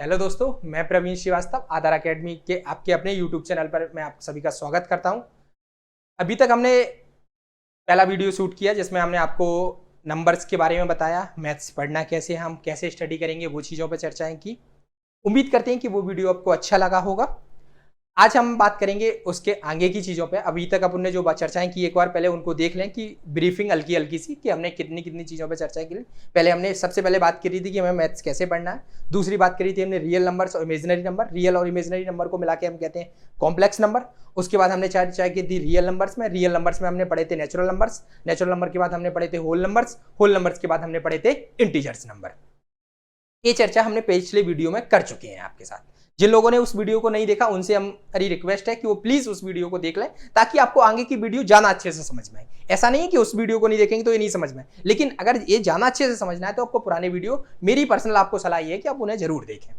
Hello दोस्तों, मैं प्रवीण श्रीवास्तव आधार academy के आपके अपने यूट्यूब चैनल पर मैं आप सभी का स्वागत करता हूं। अभी तक हमने पहला वीडियो शूट किया जिसमें हमने आपको नंबर्स के बारे में बताया, मैथ्स पढ़ना कैसे, हम कैसे स्टडी करेंगे, वो चीज़ों पर चर्चाएं की। उम्मीद करते हैं कि वो वीडियो आपको अच्छा लगा होगा। आज हम बात करेंगे उसके आगे की चीज़ों पे। अभी तक अपन ने जो चर्चाएं की एक बार पहले उनको देख लें कि ब्रीफिंग हल्की हल्की सी कि हमने कितनी कितनी चीज़ों पे चर्चा की। पहले हमने सबसे पहले बात करी थी कि हमें मैथ्स कैसे पढ़ना है। दूसरी बात करी थी हमने रियल नंबर्स और इमेजिनरी नंबर। रियल और इमेजिनरी नंबर को मिला के हम कहते हैं कॉम्प्लेक्स नंबर। उसके बाद हमने चर्चा की थी रियल नंबर्स में। रियल नंबर्स में हमने पढ़े थे नेचुरल नंबर्स। नेचुरल नंबर के बाद हमने पढ़े थे होल नंबर्स। होल नंबर्स के बाद हमने पढ़े थे इंटीजर्स नंबर। ये चर्चा हमने पिछले वीडियो में कर चुके हैं आपके साथ। जिन लोगों ने उस वीडियो को नहीं देखा उनसे हमारी रिक्वेस्ट है कि वो प्लीज उस वीडियो को देख लें ताकि आपको आगे की वीडियो ज्यादा अच्छे से समझ में आए। ऐसा नहीं है कि उस वीडियो को नहीं देखेंगे तो ये नहीं समझ में आए, लेकिन अगर ये ज्यादा अच्छे से समझना है तो आपको पुराने वीडियो, मेरी पर्सनल आपको सलाह ये है कि आप उन्हें जरूर देखें।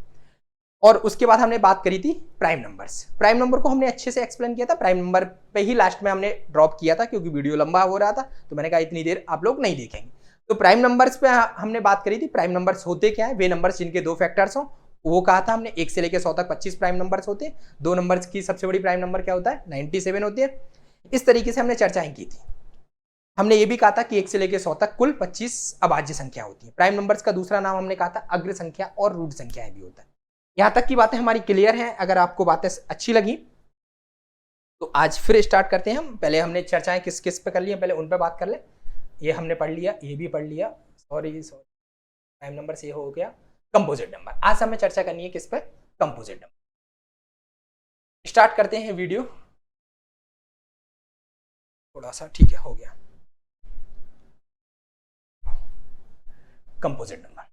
और उसके बाद हमने बात करी थी प्राइम नंबर्स। प्राइम नंबर को हमने अच्छे से एक्सप्लेन किया था। प्राइम नंबर पे ही लास्ट में हमने ड्रॉप किया था क्योंकि वीडियो लंबा हो रहा था, तो मैंने कहा इतनी देर आप लोग नहीं देखेंगे। तो प्राइम नंबर्स पे हमने बात करी थी। प्राइम नंबर्स होते क्या है? वे नंबर्स जिनके दो फैक्टर्स हो। वो कहा था हमने 1 से लेकर 100 तक 25 प्राइम नंबर्स होते हैं। दो नंबर्स की सबसे बड़ी प्राइम नंबर क्या होता है? 97 होती है। इस तरीके से हमने चर्चाएं की थी। हमने ये भी कहा था कि 1 से लेकर 100 तक कुल 25 अभाज्य संख्या होती है। प्राइम नंबर्स का दूसरा नाम हमने कहा था अग्र संख्या और रूट संख्याएं भी होता है। यहां तक की बातें हमारी क्लियर हैं। अगर आपको बातें अच्छी लगी तो आज फिर स्टार्ट करते हैं हम। पहले हमने चर्चाएं किस किस पे कर ली, पहले उन पे बात कर ले। ये हमने पढ़ लिया, ये भी पढ़ लिया। सॉरी प्राइम नंबर से हो गया कंपोजिट नंबर। आज हमें चर्चा करनी है किस पे? Composite number. स्टार्ट करते हैं वीडियो। थोड़ा सा ठीक है, हो गया। Composite number.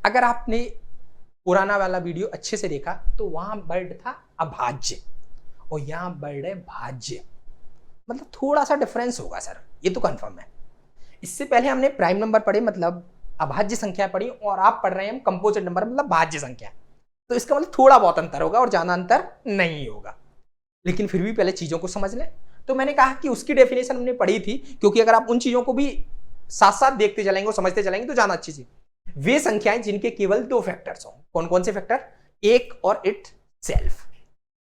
अगर आपने पुराना वाला वीडियो अच्छे से देखा तो वहां वर्ड था अभाज्य और यहां वर्ड है भाज्य। मतलब थोड़ा सा डिफरेंस होगा सर, ये तो कंफर्म है। इससे पहले हमने प्राइम नंबर पढ़े मतलब अभाज्य संख्या पढ़ी, और आप पढ़ रहे हैं हम कंपोजिट नंबर मतलब भाज्य संख्या। तो इसका मतलब थोड़ा बहुत अंतर होगा और ज्यादा अंतर नहीं होगा, लेकिन फिर भी पहले चीजों को समझ लें। तो मैंने कहा कि उसकी डेफिनेशन हमने पढ़ी थी, क्योंकि अगर आप उन चीजों को भी साथ साथ देखते चलेंगे और समझते चलेंगे तो ज्यादा अच्छी चीज। वे संख्याएं जिनके केवल दो फैक्टर्स हों। कौन कौन से फैक्टर? एक और इट सेल्फ।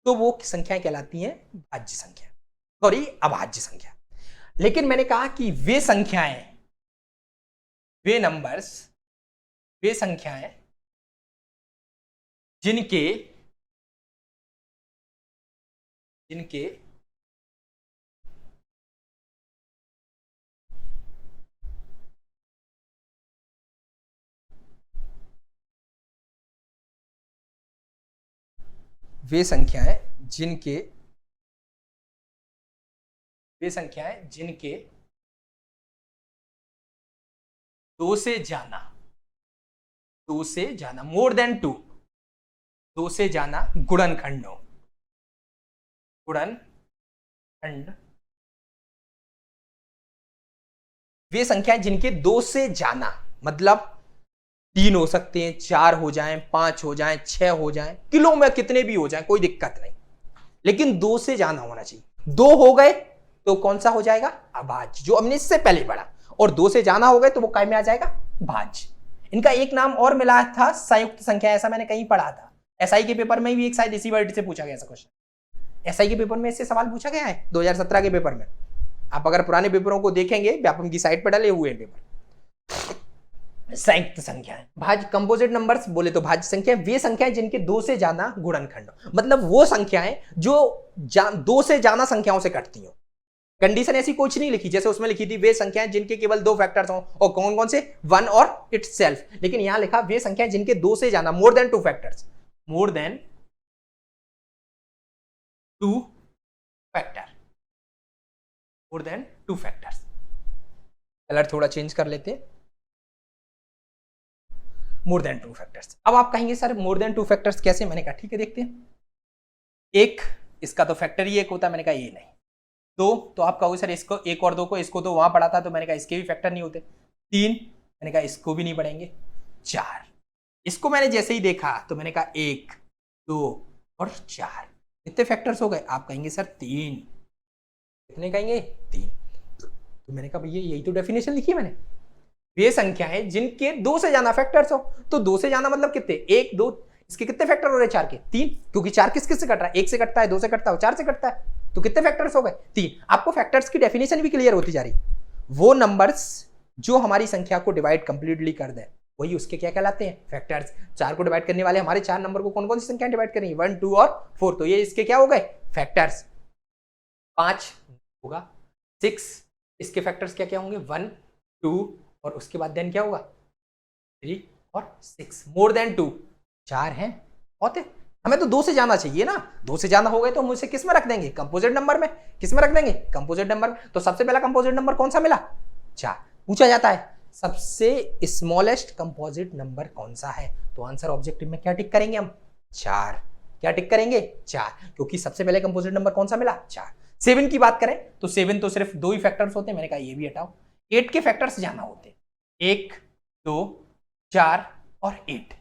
तो वो संख्याएं कहलाती हैं भाज्य संख्या, सॉरी अभाज्य संख्या। लेकिन मैंने कहा कि वे संख्याएं, वे नंबर्स, वे संख्याएं जिनके जिनके वे संख्याएं जिनके वे संख्याएं जिनके दो से जाना मोर देन टू, दो से जाना गुणनखंड हो। गुणनखंड वे संख्याएं जिनके दो से जाना मतलब 3 हो सकते हैं, 4 हो जाएं, 5 हो जाएं, 6 हो जाएं, किलो में कितने भी हो जाएं, कोई दिक्कत नहीं, लेकिन 2 से जाना होना चाहिए। 2 हो गए तो कौन सा हो जाएगा? अभाज्य, जो हमने इससे पहले पढ़ा। और 2 से जाना हो गए तो वो काय में आ जाएगा? भाज्य। इनका एक नाम और मिला था संयुक्त संख्या, ऐसा मैंने कहीं पढ़ा था। एसआई के पेपर में भी एक शायद इसी वर्ड से पूछा गया ऐसा क्वेश्चन। एसआई के पेपर में इससे सवाल पूछा गया है 2017 के पेपर में। आप अगर पुराने पेपरों को देखेंगे, व्यापम की साइट पर डले हुए हैं पेपर। संयुक्त संख्याएं, भाज्य कंपोजिट नंबर्स बोले तो भाज्य संख्या वे संख्याएं जिनके दो से जाना गुणनखंड, मतलब वो संख्याएं जो दो से जाना संख्याओं से कटती हो। कंडीशन ऐसी कुछ नहीं लिखी जैसे उसमें लिखी थी वे संख्याएं जिनके केवल दो फैक्टर्स हों, और कौन कौन से? 1 और इट्स सेल्फ। लेकिन यहां लिखा वे संख्याएं जिनके दो से जाना more than 2 factors, more than 2 factor, more than 2 factors. Colour थोड़ा चेंज कर लेते हैं। More than 2 factors. अब आप कहेंगे सर मोर देन 2 फैक्टर्स कैसे? मैंने कहा ठीक है देखते हैं। एक, इसका तो फैक्टर ही एक होता है। मैंने कहा ये नहीं। दो, तो आप कहोगे सर इसको, एक और दो को, इसको तो वहां पढ़ा था, तो मैंने कहा इसके भी फैक्टर नहीं होते। 3, मैंने कहा इसको भी नहीं पढ़ेंगे। 4, इसको मैंने जैसे ही देखा तो मैंने कहा 1, 2 और 4, कितने फैक्टर्स हो गए? आप कहेंगे सर 3। कितने कहेंगे? 3। तो मैंने कहा भैया यही तो डेफिनेशन लिखी है मैंने। वे संख्याएं जिनके 2 से ज्यादा फैक्टर्स हो। तो 2 से ज्यादा मतलब कितने, 1 2, इसके कितने फैक्टर हो रहे हैं, 4 के 3, क्योंकि 4 किस किस से कट रहा है, 1 से कटता है, 2 से कटता है, 4 से कटता है, तो कितने फैक्टर्स हो गए, 3। आपको फैक्टर्स की डेफिनेशन भी क्लियर होती जा रही। वो नंबर्स जो हमारी संख्या को डिवाइड कंप्लीटली कर दे वही उसके क्या कहलाते हैं, फैक्टर्स। 4 को डिवाइड करने वाले हमारे 4 नंबर को कौन कौन सी संख्या डिवाइड करेंगे, 1 2 और 4, तो ये इसके क्या हो गए, फैक्टर्स। 5 होगा, 6, इसके फैक्टर्स क्या क्या होंगे, 1 2 और उसके बाद देन क्या होगा, 3 और 6, मोर देन 2, 4 हैं होते। हमें तो 2 से जाना चाहिए ना, 2 से ज्यादा हो गए तो हम उसे किस में रख देंगे, कंपोजिट नंबर में। किस में रख देंगे, कंपोजिट नंबर में। तो सबसे पहला कंपोजिट नंबर कौन सा मिला, 4। पूछा जाता है सबसे स्मॉलेस्ट कंपोजिट नंबर कौन सा है, तो आंसर ऑब्जेक्टिव में क्या टिक करेंगे हम, 4। क्या टिक करेंगे, 4, क्योंकि सबसे पहले कंपोजिट नंबर कौन सा मिला, 4। 7 की बात करें तो 7 तो सिर्फ 2 ही फैक्टर्स होते हैं, मैंने कहा ये भी हटाओ। 8 के फैक्टर्स ज्यादा होते हैं, 1 2 4 और 8,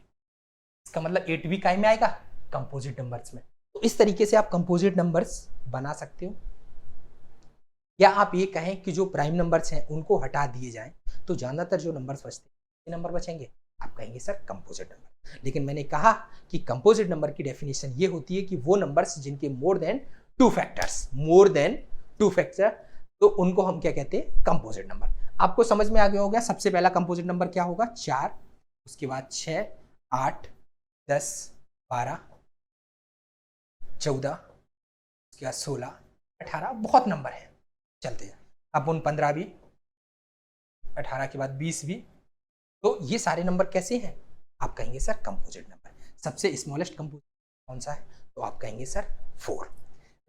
इसका मतलब 8 भी काय में आएगा, कंपोजिट नंबर्स में। तो इस तरीके से आप कंपोजिट नंबर्स बना सकते हो। या आप ये कहें कि जो प्राइम नंबर्स हैं उनको हटा दिए जाएं तो ज्यादातर जो नंबर्स बचते हैं नंबर बचेंगे, आप कहेंगे सर कंपोजिट नंबर। लेकिन मैंने कहा कि कंपोजिट नंबर की डेफिनेशन ये होती है कि वो नंबर्स जिनके मोर देन 2 फैक्टर, तो उनको हम क्या कहते हैं, कंपोजिट नंबर। आपको समझ में आ गया होगा सबसे पहला कंपोजिट नंबर क्या होगा, 4, उसके बाद 6 8 10 12 14, उसके बाद 16 18, बहुत नंबर है, चलते हैं। अब उन 15 भी, 18 के बाद 20 भी, तो ये सारे नंबर कैसे हैं, आप कहेंगे सर कंपोजिट नंबर। सबसे स्मॉलेस्ट कंपोजिट कौन सा है, तो आप कहेंगे सर 4।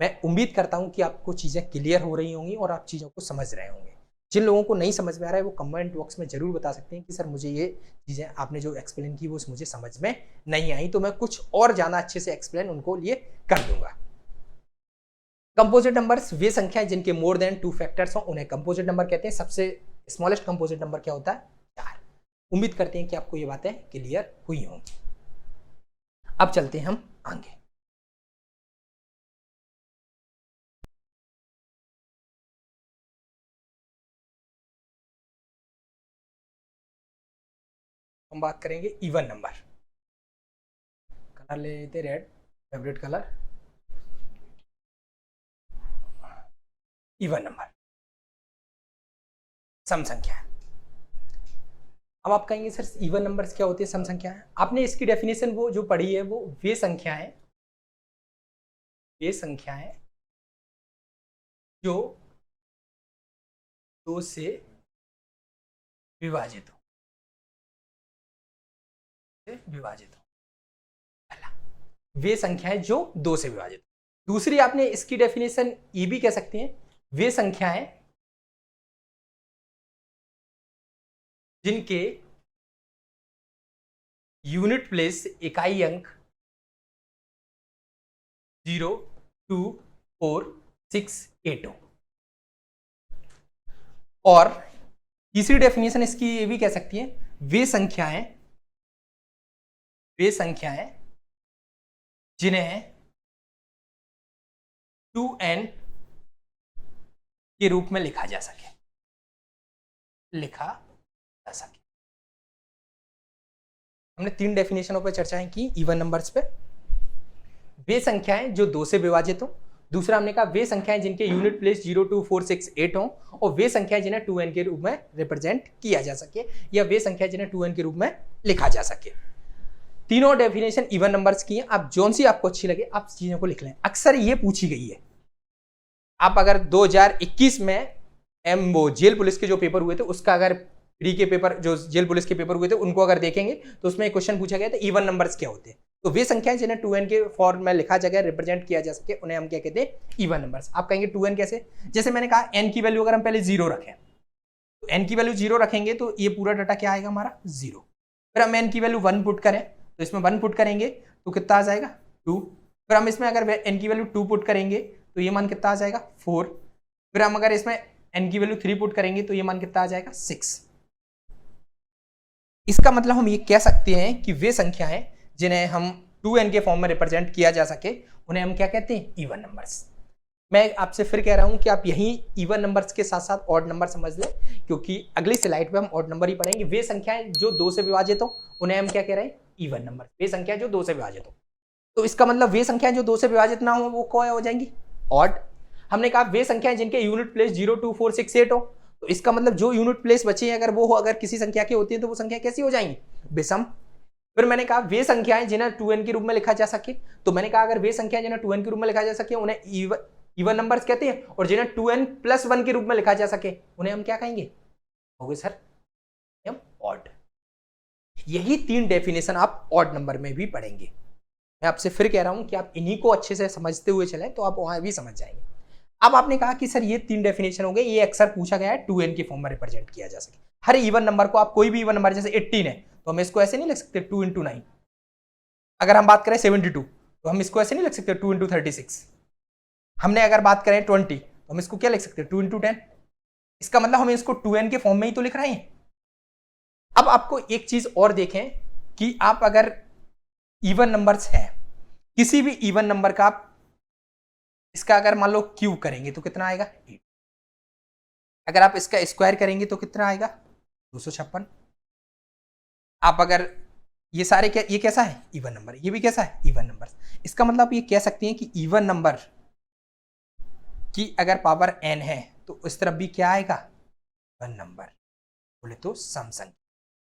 मैं उम्मीद करता हूं कि आपको चीजें क्लियर हो रही होंगी और आप चीजों को समझ रहे होंगे। जिन लोगों को नहीं समझ में आ रहा है वो कमेंट बॉक्स में जरूर बता सकते हैं कि सर मुझे ये चीजें आपने जो एक्सप्लेन की वो मुझे समझ में नहीं आई, तो मैं कुछ और ज्यादा अच्छे से एक्सप्लेन उनको लिए कर दूंगा। कंपोजिट नंबर्स वे संख्याएं जिनके मोर देन 2 फैक्टर्स हो उन्हें कंपोजिट नंबर कहते हैं। सबसे स्मॉलेस्ट कंपोजिट नंबर क्या होता है, 4। उम्मीद करते हैं कि आपको ये बातें क्लियर हुई होंगी। अब चलते हैं हम आगे। हम बात करेंगे इवन नंबर। कलर ले लेते red, favourite colour. Even number सम संख्या है। अब आप कहेंगे सर इवन नंबर्स क्या होती है, सम संख्या है। आपने इसकी डेफिनेशन वो जो पढ़ी है वो वे संख्याएं जो 2 से विभाजित हो, वे संख्याएं जो 2 से विभाजित। दूसरी आपने इसकी डेफिनेशन ये भी कह सकते हैं, वे संख्याएं जिनके यूनिट प्लेस इकाई अंक 0 2 4 6 8 हो। और तीसरी डेफिनेशन इसकी ये भी कह सकती है, वे संख्याएं जिन्हें 2n के रूप में लिखा जा सके। हमने 3 डेफिनेशनों पर चर्चाएं की इवन नंबर्स पे। वे संख्याएं जो 2 से विभाजित हो, दूसरा हमने कहा वे संख्याएं जिनके यूनिट प्लेस 0 2 4 6 8 हो, और वे संख्याएं जिन्हें 2n के रूप में रिप्रेजेंट किया जा सके, या वे संख्याएं जिन्हें 2n के रूप में लिखा जा सके। तीनों डेफिनेशन इवन नंबर्स की हैं। आप जौन सी आपको अच्छी लगे आप चीजों को लिख लें। अक्सर ये पूछी गई है, आप अगर 2021 में वो जेल पुलिस के जो पेपर हुए थे उसका अगर प्री के पेपर जो जेल पुलिस के पेपर हुए थे उनको अगर देखेंगे तो उसमें एक क्वेश्चन पूछा गया था इवन नंबर्स क्या होते हैं। तो वे संख्याएं जिन्हें 2n के फॉर्म में लिखा जाएगा, रिप्रेजेंट किया जा सके, उन्हें हम क्या कहते हैं, इवन नंबर्स। आप कहेंगे 2n कैसे, जैसे मैंने कहा n की वैल्यू अगर हम पहले 0 रखें तो n की वैल्यू 0 रखेंगे तो ये पूरा डाटा क्या आएगा हमारा 0। फिर हम n की वैल्यू 1 पुट करें तो इसमें 1 पुट करेंगे तो कितना आ जाएगा 2। फिर हम इसमें अगर n की वैल्यू 2 पुट करेंगे तो ये मान कितना आ जाएगा 4। फिर हम अगर इसमें n की वैल्यू 3 पुट करेंगे तो ये मान कितना आ जाएगा 6। इसका मतलब हम ये कह सकते हैं कि वे संख्याएं जिन्हें हम 2n के फॉर्म में रिप्रेजेंट किया जा सके उन्हें हम क्या कहते हैं, इवन नंबर्स। मैं आपसे फिर कह रहा हूं कि आप यहीं इवन नंबर्स के साथ साथ ऑड नंबर समझ लें, क्योंकि अगली स्लाइड पे हम ऑड नंबर ही पढ़ेंगे। वे संख्याएं जो 2 से विभाजित हो उन्हें हम क्या कह रहे हैं? Even number. वे संख्या जो 2 से विभाजित हो, तो इसका मतलब वे संख्याएं जो 2 से विभाजित ना हो वो क्या हो जाएंगी? ऑड। हमने कहा वे संख्याएं जिनके यूनिट प्लेस 0 2 4 6 8 हो, तो इसका मतलब जो यूनिट प्लेस बचे हैं अगर वो अगर किसी संख्या की होती है तो वो संख्या कैसी हो जाएंगी? विषम। फिर मैंने कहा वे संख्याएं जिन्हें 2n के रूप में लिखा जा सके, तो मैंने कहा अगर वे संख्याएं जिन्हें 2n के रूप में लिखा जा सके उन्हें इवन नंबर्स कहते हैं, और जिन्हें 2n + 1 के रूप में लिखा जा सके उन्हें हम क्या कहेंगे? होगे सर हम ऑड। यही 3 डेफिनेशन आप ऑड नंबर में भी पढ़ेंगे। मैं आपसे फिर कह रहा हूं कि आप इन्हीं को अच्छे से समझते हुए चलें तो आप वहां भी समझ जाएंगे। अब आपने कहा कि सर ये 3 डेफिनेशन हो गए, ये अक्सर पूछा गया है 2n के फॉर्म में रिप्रेजेंट किया जा सके। हर इवन नंबर को आप कोई भी इवन नंबर जैसे 18 है तो हम इसको ऐसे नहीं लिख सकते 2 × 9। अगर हम बात करें 72 तो हम इसको ऐसे नहीं लिख सकते 2 × 36। हमने अगर बात करें 20 तो हम इसको क्या लिख सकते हैं 2 × 10। इसका मतलब हम इसको 2n के फॉर्म में ही तो लिख रहे हैं। अब आपको एक चीज और देखें कि आप अगर इवन नंबर्स है, किसी भी इवन नंबर का आप इसका अगर मान लो क्यूब करेंगे तो कितना आएगा? 8। अगर आप इसका स्क्वायर करेंगे तो कितना आएगा? 256। आप अगर ये सारे क्या, ये कैसा है? Even number. ये भी कैसा है? Even number. इसका मतलब आप ये कह सकते हैं कि इवन नंबर की अगर पावर n है तो इस तरफ भी क्या आएगा? Even number. बोले तो सम संख्या।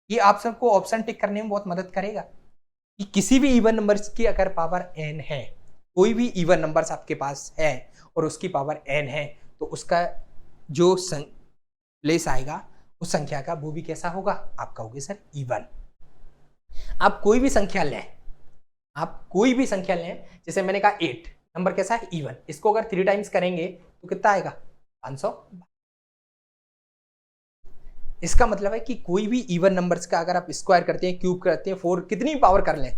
ये आप सबको ऑप्शन टिक करने में बहुत मदद करेगा कि किसी भी इवन नंबर्स की अगर पावर n है, कोई भी इवन नंबर्स आपके पास है और उसकी पावर n है, तो उसका जो प्लेस आएगा उस संख्या का वो भी कैसा होगा? आप कहोगे सर इवन। आप कोई भी संख्या लें, आप कोई भी संख्या लें, जैसे मैंने कहा 8 नंबर कैसा है? इवन। इसको अगर 3 टाइम्स करेंगे तो कितना आएगा? 500। इसका मतलब है कि कोई भी इवन नंबर्स का अगर आप स्क्वायर करते हैं, क्यूब करते हैं, 4 कितनी पावर कर लें,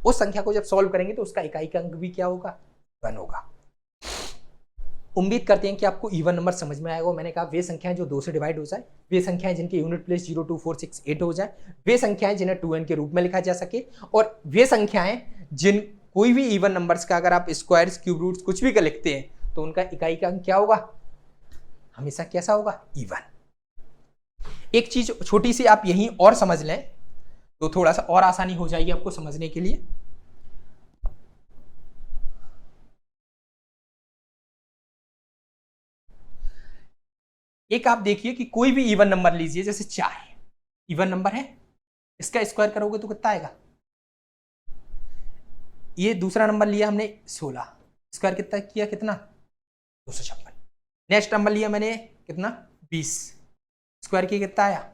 उस संख्या को जब सॉल्व करेंगे तो उसका इकाई का अंक भी क्या होगा? इवन होगा। उम्मीद करते हैं कि आपको इवन नंबर समझ में आएगा। मैंने कहा वे संख्याएं जो 2 से डिवाइड हो जाए, वे संख्याएं जिनके यूनिट प्लेस 0 2 4 6 8 हो जाए, वे संख्याएं जिन्हें 2n के रूप में लिखा जा सके, और वे संख्याएं जिन कोई भी इवन नंबर्स का अगर आप स्क्वायर्स, क्यूब रूट्स कुछ भी का लिखते हैं तो उनका इकाई का अंक क्या होगा? हमेशा कैसा होगा? इवन। एक चीज छोटी सी आप यहीं और समझ लें तो थोड़ा सा और आसानी हो जाएगी आपको समझने के लिए। एक आप देखिए कि कोई भी इवन नंबर लीजिए, जैसे 4 इवन नंबर है, इसका स्क्वायर करोगे तो कितना आएगा? ये दूसरा नंबर लिया हमने 16, स्क्वायर कितना किया? कितना? 256। नेक्स्ट नंबर लिया मैंने कितना? 20, स्क्वायर किया कितना आया?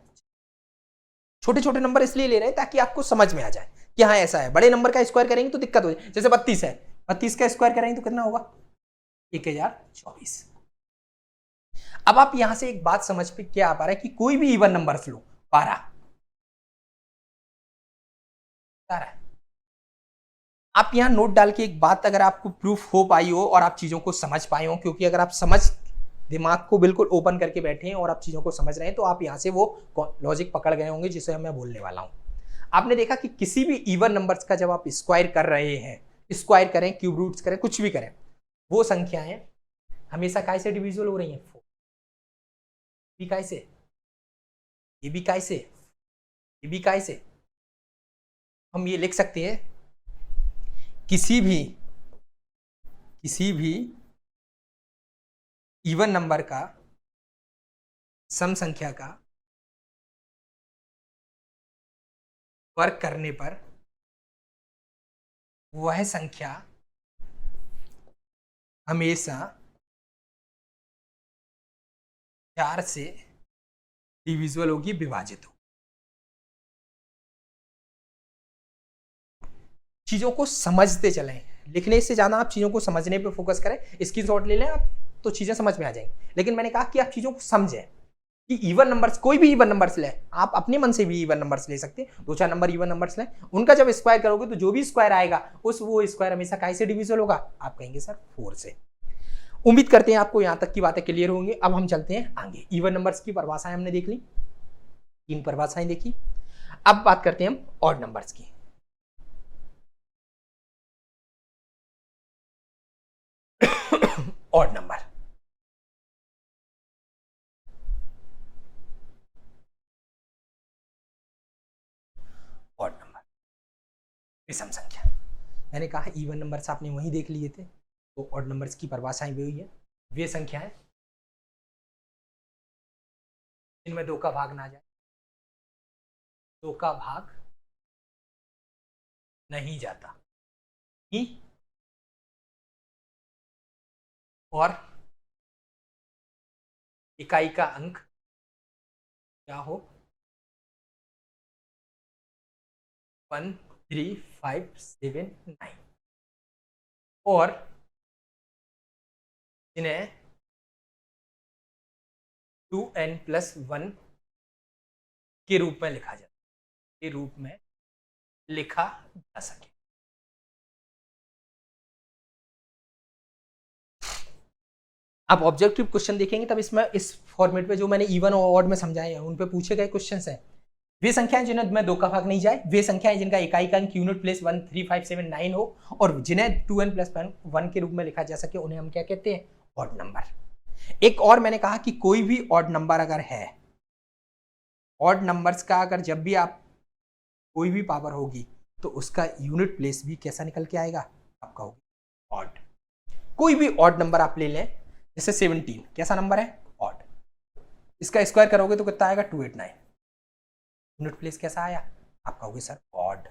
छोटे छोटे नंबर इसलिए ले रहे हैं ताकि आपको समझ में आ जाए कि हाँ ऐसा है। बड़े नंबर का स्क्वायर करेंगे तो दिक्कत हो जाए। जैसे 32 है, 32 का स्क्वायर करेंगे तो कितना होगा? 1024। अब आप यहां से एक बात समझ पे क्या आ पा रहा है कि कोई भी इवन नंबर लो, 12 आप यहां नोट डाल के एक बात अगर आपको प्रूफ हो पाई हो और आप चीजों को समझ पाए हो, क्योंकि अगर आप समझ दिमाग को बिल्कुल ओपन करके बैठे हैं और आप चीजों को समझ रहे हैं तो आप यहां से वो लॉजिक पकड़ गए होंगे जिसे मैं बोलने वाला हूं। आपने देखा कि किसी भी इवन नंबर्स का जब आप स्क्वायर कर रहे हैं, स्क्वायर करें, क्यूब रूट्स करें, कुछ भी करें, वो संख्याएं हमेशा काय से डिविजिबल हो रही हैं? 4। भी काय से, ये भी काय से, ये भी काय से। हम ये लिख सकते हैं किसी भी इवन नंबर का सम संख्या का वर्क करने पर वह संख्या हमेशा 4 से डिविजिबल होगी, विभाजित हो। चीजों को समझते चलें, लिखने से ज्यादा आप चीजों को समझने पे फोकस करें। स्क्रीनशॉट ले लें आप तो चीजें समझ में आ जाएंगी। लेकिन मैंने कहा कि आप चीजों को समझें कि इवन नंबर्स, कोई भी इवन नंबर्स ले, आप अपने मन से भी इवन नंबर्स ले सकते हैं, 2-4 नंबर इवन नंबर्स लें, उनका जब स्क्वायर करोगे तो जो भी स्क्वायर आएगा वो स्क्वायर हमेशा काय से डिविजिबल होगा? आप कहेंगे सर 4 से। उम्मीद करते हैं आपको यहां तक की बातें क्लियर होंगी। अब हम चलते हैं आगे। इवन नंबर्स की परिभाषाएं हमने देख ली, 3 परिभाषाएं देखी। अब बात करते हैं हम ऑड नंबर्स की। ऑड नंबर, विषम संख्या। मैंने कहा इवन नंबर्स आपने वहीं देख लिए थे, तो ऑड नंबर्स की परिभाषाएं भी हुई है। वे संख्याएं इनमें 2 का भाग ना जाए, 2 का भाग नहीं जाता ही, और इकाई का अंक क्या हो 1 3 5 7 9, और इन्हें 2n+1 के रूप में लिखा जाए, के रूप में लिखा जा सके। आप ऑब्जेक्टिव क्वेश्चन देखेंगे तब इसमें इस फॉर्मेट में जो मैंने इवन और ऑड में समझाए हैं उन पे पूछे गए क्वेश्चंस हैं। वे संख्याएं जिन्हें 2 का भाग नहीं जाए, वे संख्याएं जिनका इकाई का अंक यूनिट प्लेस 1 3 5 7 9 हो, और जिन्हें 2n+1 के रूप में लिखा जा सके, उन्हें हम क्या कहते हैं? Odd number. एक और मैंने कहा कि कोई भी ऑड नंबर अगर है, ऑड नंबर्स का अगर जब भी आप कोई भी पावर होगी तो उसका यूनिट प्लेस भी कैसा निकल के आएगा? आपका होगा ऑड। कोई भी ऑड नंबर आप ले लें, जैसे 17 कैसा नंबर है? ऑड। इसका स्क्वायर करोगे तो कितना आएगा? 289। यूनिट प्लेस कैसा आया? आप कहोगे सर ऑड।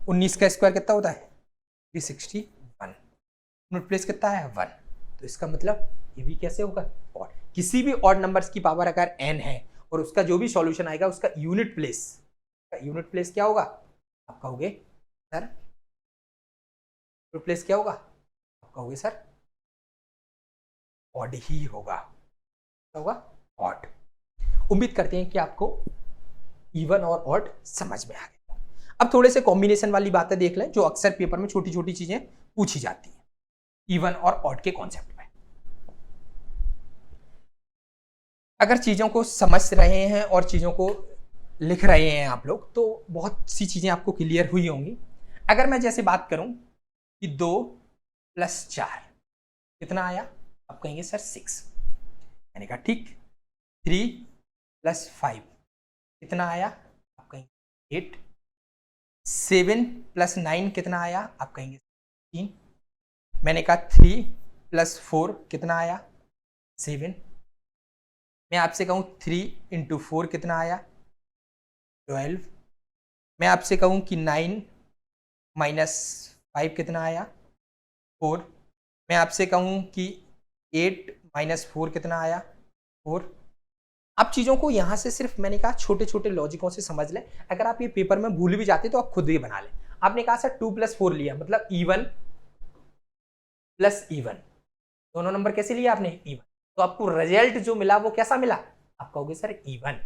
19 का स्क्वायर कितना होता है? 361। यूनिट प्लेस कितना है? 1। तो इसका मतलब ये भी कैसे होगा? ऑड। किसी भी ऑड नंबर्स की पावर अगर n है और उसका जो भी सॉल्यूशन आएगा उसका यूनिट प्लेस क्या होगा? आप कहोगे सर यूनिट प्लेस क्या होगा? आप कहोगे सर ऑड ही होगा। क्या होगा? ऑड। उम्मीद करते हैं कि आपको इवन और ऑड समझ में आ गया। अब थोड़े से कॉम्बिनेशन वाली बातें देख लें जो अक्सर पेपर में छोटी छोटी चीजें पूछी जाती हैं इवन और ऑड के कॉन्सेप्ट में। अगर चीजों को समझ रहे हैं और चीजों को लिख रहे हैं आप लोग तो बहुत सी चीजें आपको क्लियर हुई होंगी। अगर मैं जैसे बात करूं कि 2 + 4 कितना आया? आप कहेंगे सर 6। मैंने कहा ठीक। 3 + 5 कितना आया? आप कहेंगे 8। 7 + 9 कितना आया? आप कहेंगे 3। मैंने कहा 3 + 4 कितना आया? 7। मैं आपसे कहूं 3 × 4 कितना आया? 12। मैं आपसे कहूं कि 9 - 5 कितना आया? 4। मैं आपसे कहूं कि 8 - 4 कितना आया? 4। अब चीज़ों को यहाँ से सिर्फ मैंने कहा छोटे छोटे लॉजिकों से समझ लें। अगर आप ये पेपर में भूल भी जाते तो आप खुद ही बना लें। आपने कहा सर 2 + 4 लिया, मतलब इवन + इवन, दोनों नंबर कैसे लिया आपने? इवन। तो आपको रिजल्ट जो मिला वो कैसा मिला? आप कहोगे सर इवन।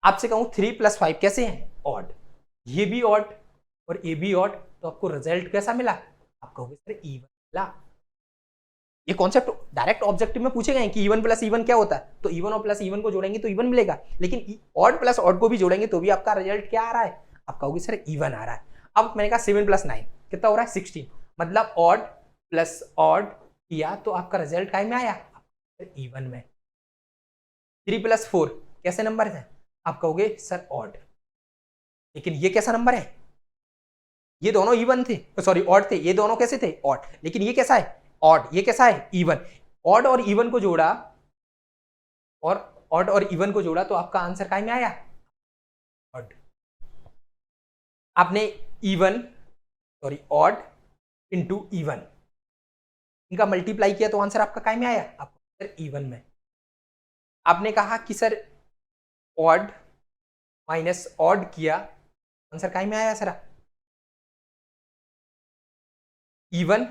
आपसे कहूं 3 + 5 कैसे हैं? ऑड। ये भी ऑड और ये भी ऑड, तो आपको रिजल्ट कैसा मिला? आप कहोगे सर इवन मिला। ये कॉन्सेप्ट डायरेक्ट ऑब्जेक्टिव में पूछे गए कि इवन + इवन क्या होता है, तो इवन और प्लस इवन को जोड़ेंगे तो इवन मिलेगा, लेकिन ऑड + ऑड को भी जोड़ेंगे तो भी आपका रिजल्ट क्या आ रहा है? आप कहोगे सर इवन आ रहा है। अब मैंने कहा 7 + 9 कितना हो रहा है? 16, मतलब ऑड + ऑड किया तो आपका रिजल्ट काय में आया? इवन में। 3 + 4 कैसे नंबर है? आप कहोगे सर ऑड। लेकिन ये कैसा नंबर है? ये दोनों इवन थे, सॉरी ऑड थे, ये दोनों कैसे थे? ऑड। लेकिन ये कैसा है? ऑड। ये कैसा है? इवन। ऑड और इवन को जोड़ा, और ऑड और इवन को जोड़ा तो आपका आंसर काय में आया? ऑड। आपने इवन सॉरी ऑड × इवन इनका मल्टीप्लाई किया तो आंसर आपका काय में आया? आपका इवन में। आपने कहा कि सर ऑड - ऑड किया, आंसर काय में आया सर? इवन